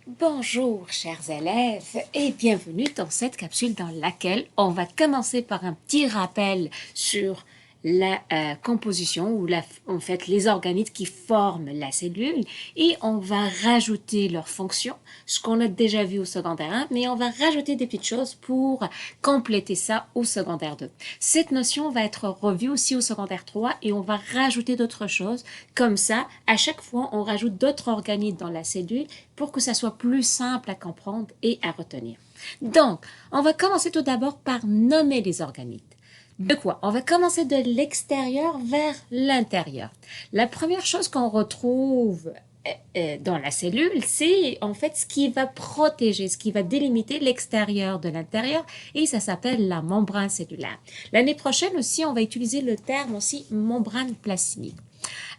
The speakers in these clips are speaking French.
Bonjour chers élèves et bienvenue dans cette capsule dans laquelle on va commencer par un petit rappel sur la composition ou en fait les organites qui forment la cellule et on va rajouter leurs fonctions, ce qu'on a déjà vu au secondaire 1, mais on va rajouter des petites choses pour compléter ça au secondaire 2. Cette notion va être revue aussi au secondaire 3 et on va rajouter d'autres choses. Comme ça, à chaque fois, on rajoute d'autres organites dans la cellule pour que ça soit plus simple à comprendre et à retenir. Donc, on va commencer tout d'abord par nommer les organites. De quoi? On va commencer de l'extérieur vers l'intérieur. La première chose qu'on retrouve dans la cellule, c'est en fait ce qui va protéger, ce qui va délimiter l'extérieur de l'intérieur et ça s'appelle la membrane cellulaire. L'année prochaine aussi, on va utiliser le terme aussi membrane plasmique.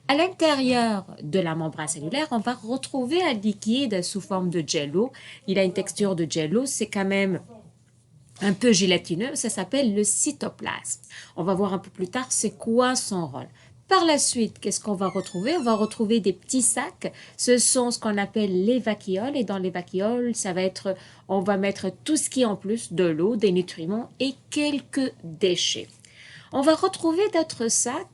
À l'intérieur de la membrane cellulaire, on va retrouver un liquide sous forme de jello. Il a une texture de jello, c'est quand même un peu gélatineux, ça s'appelle le cytoplasme. On va voir un peu plus tard c'est quoi son rôle. Par la suite, qu'est-ce qu'on va retrouver? On va retrouver des petits sacs. Ce sont ce qu'on appelle les vacuoles. Et dans les vacuoles, ça va être, on va mettre tout ce qui est en plus de l'eau, des nutriments et quelques déchets. On va retrouver d'autres sacs,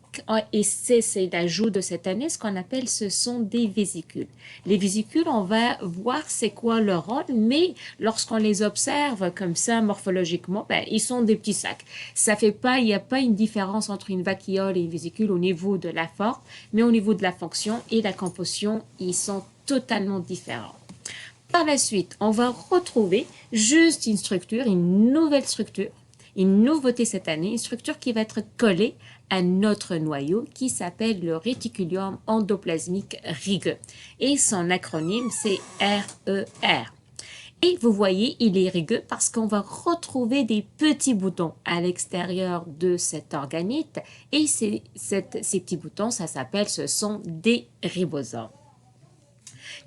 et c'est l'ajout de cette année, ce qu'on appelle, ce sont des vésicules. Les vésicules, on va voir c'est quoi leur rôle, mais lorsqu'on les observe comme ça morphologiquement, ben, ils sont des petits sacs. Ça fait pas, il n'y a pas une différence entre une vacuole et une vésicule au niveau de la forme, mais au niveau de la fonction et la composition, ils sont totalement différents. Par la suite, on va retrouver juste une structure, une nouvelle structure, une nouveauté cette année, une structure qui va être collée à notre noyau qui s'appelle le réticulum endoplasmique rugueux. Et son acronyme, c'est RER. Et vous voyez, il est rugueux parce qu'on va retrouver des petits boutons à l'extérieur de cet organite. Et ces petits boutons, ça s'appelle, ce sont des ribosomes.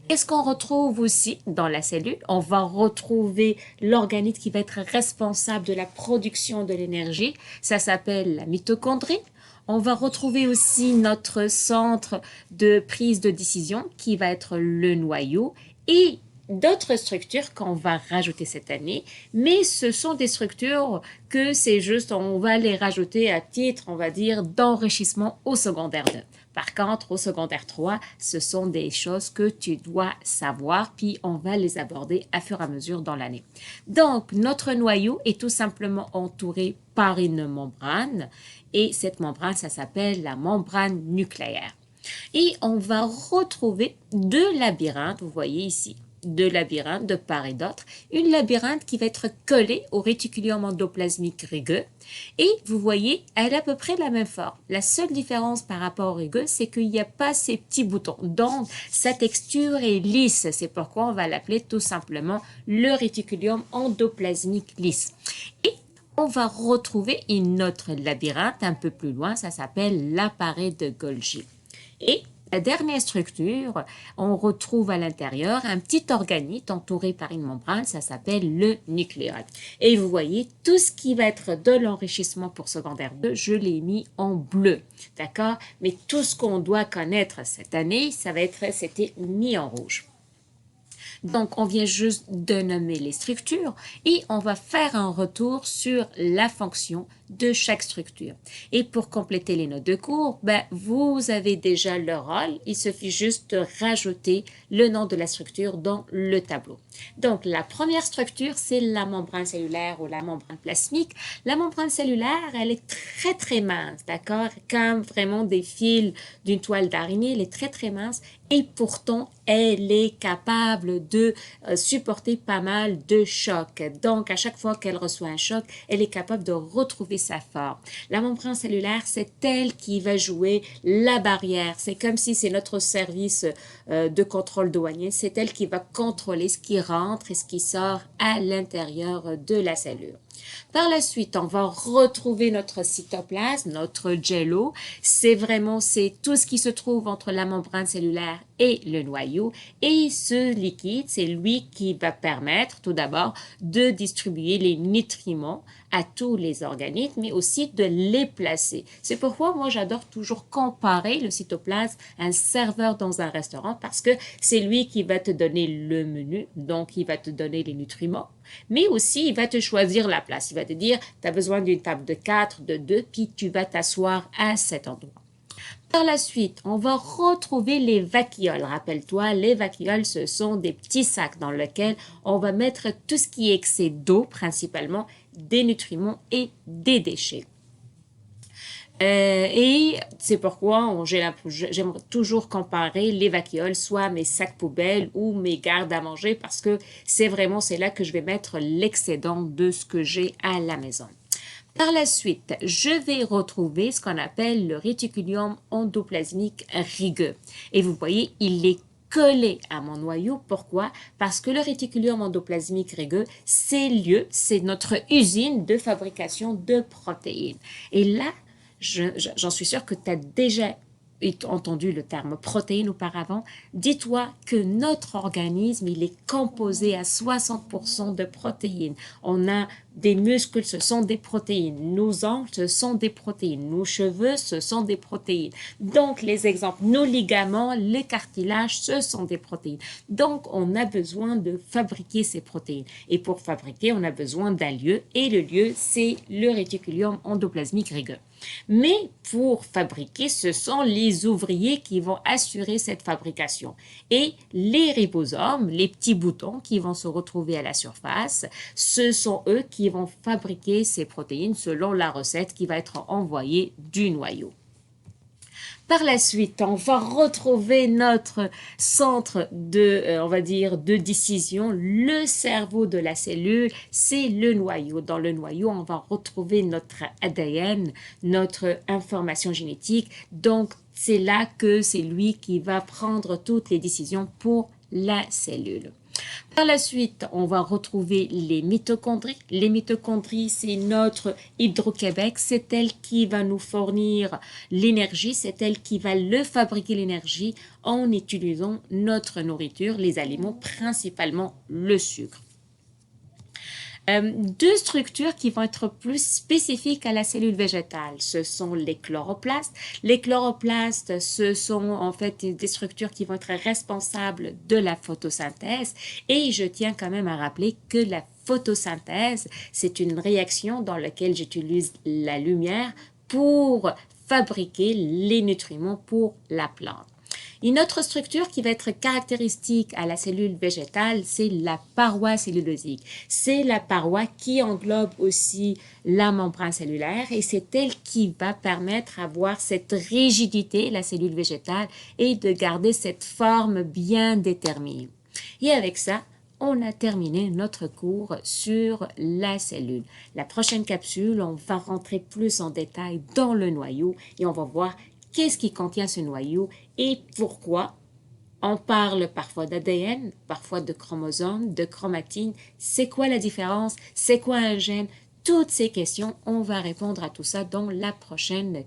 Qu'est-ce qu'on retrouve aussi dans la cellule? On va retrouver l'organite qui va être responsable de la production de l'énergie. Ça s'appelle la mitochondrie. On va retrouver aussi notre centre de prise de décision qui va être le noyau et d'autres structures qu'on va rajouter cette année, mais ce sont des structures que c'est juste, on va les rajouter à titre, on va dire, d'enrichissement au secondaire 2. Par contre, au secondaire 3, ce sont des choses que tu dois savoir, puis on va les aborder à fur et à mesure dans l'année. Donc, notre noyau est tout simplement entouré par une membrane, et cette membrane, ça s'appelle la membrane nucléaire. Et on va retrouver deux labyrinthes, vous voyez ici, deux labyrinthes de part et d'autre, une labyrinthe qui va être collée au réticulum endoplasmique rugueux et vous voyez, elle a à peu près la même forme. La seule différence par rapport au rugueux, c'est qu'il n'y a pas ces petits boutons. Donc, sa texture est lisse. C'est pourquoi on va l'appeler tout simplement le réticulum endoplasmique lisse. Et on va retrouver une autre labyrinthe un peu plus loin, ça s'appelle l'appareil de Golgi. Et la dernière structure, on retrouve à l'intérieur un petit organite entouré par une membrane, ça s'appelle le nucléole. Et vous voyez, tout ce qui va être de l'enrichissement pour secondaire 2, je l'ai mis en bleu, d'accord? Mais tout ce qu'on doit connaître cette année, c'était mis en rouge. Donc, on vient juste de nommer les structures et on va faire un retour sur la fonction de chaque structure. Et pour compléter les notes de cours, vous avez déjà le rôle. Il suffit juste de rajouter le nom de la structure dans le tableau. Donc, la première structure, c'est la membrane cellulaire ou la membrane plasmique. La membrane cellulaire, elle est très, très mince, d'accord? Comme vraiment des fils d'une toile d'araignée, elle est très, très mince et pourtant, elle est capable de supporter pas mal de chocs. Donc, à chaque fois qu'elle reçoit un choc, elle est capable de retrouver sa forme. La membrane cellulaire, c'est elle qui va jouer la barrière. C'est comme si c'est notre service de contrôle douanier. C'est elle qui va contrôler ce qui rentre et ce qui sort à l'intérieur de la cellule. Par la suite, on va retrouver notre cytoplasme, notre jello. C'est tout ce qui se trouve entre la membrane cellulaire et le noyau. Et ce liquide, c'est lui qui va permettre tout d'abord de distribuer les nutriments à tous les organismes, mais aussi de les placer. C'est pourquoi moi j'adore toujours comparer le cytoplasme à un serveur dans un restaurant parce que c'est lui qui va te donner le menu, donc il va te donner les nutriments, mais aussi il va te choisir la place. Il va te dire, tu as besoin d'une table de 4, de 2, puis tu vas t'asseoir à cet endroit. Par la suite, on va retrouver les vacuoles. Rappelle-toi, les vacuoles, ce sont des petits sacs dans lesquels on va mettre tout ce qui est excès d'eau, principalement des nutriments et des déchets. Et c'est pourquoi j'aime toujours comparer les vacuoles, soit mes sacs poubelles ou mes gardes à manger, parce que c'est là que je vais mettre l'excédent de ce que j'ai à la maison. Par la suite, je vais retrouver ce qu'on appelle le réticulum endoplasmique rugueux. Et vous voyez, il est collé à mon noyau. Pourquoi? Parce que le réticulum endoplasmique rugueux, c'est notre usine de fabrication de protéines. Et là, j'en suis sûre que tu as déjà entendu le terme protéines auparavant. Dis-toi que notre organisme, il est composé à 60% de protéines. On a des muscles, ce sont des protéines. Nos ongles, ce sont des protéines. Nos cheveux, ce sont des protéines. Donc, les exemples, nos ligaments, les cartilages, ce sont des protéines. Donc, on a besoin de fabriquer ces protéines. Et pour fabriquer, on a besoin d'un lieu. Et le lieu, c'est le réticulum endoplasmique rugueux. Mais pour fabriquer, ce sont les ouvriers qui vont assurer cette fabrication. Et les ribosomes, les petits boutons qui vont se retrouver à la surface, ce sont eux qui vont fabriquer ces protéines selon la recette qui va être envoyée du noyau. Par la suite, on va retrouver notre centre on va dire, de décision, le cerveau de la cellule, c'est le noyau. Dans le noyau, on va retrouver notre ADN, notre information génétique. Donc, c'est là que c'est lui qui va prendre toutes les décisions pour la cellule. Par la suite, on va retrouver les mitochondries. Les mitochondries, c'est notre Hydro-Québec. C'est elle qui va nous fournir l'énergie. C'est elle qui va fabriquer l'énergie en utilisant notre nourriture, les aliments, principalement le sucre. Deux structures qui vont être plus spécifiques à la cellule végétale, ce sont les chloroplastes. Les chloroplastes, ce sont en fait des structures qui vont être responsables de la photosynthèse. Et je tiens quand même à rappeler que la photosynthèse, c'est une réaction dans laquelle j'utilise la lumière pour fabriquer les nutriments pour la plante. Une autre structure qui va être caractéristique à la cellule végétale, c'est la paroi cellulosique. C'est la paroi qui englobe aussi la membrane cellulaire et c'est elle qui va permettre d'avoir cette rigidité, la cellule végétale, et de garder cette forme bien déterminée. Et avec ça, on a terminé notre cours sur la cellule. La prochaine capsule, on va rentrer plus en détail dans le noyau et on va voir qu'est-ce qui contient ce noyau et pourquoi. On parle parfois d'ADN, parfois de chromosomes, de chromatine. C'est quoi la différence? C'est quoi un gène? Toutes ces questions, on va répondre à tout ça dans la prochaine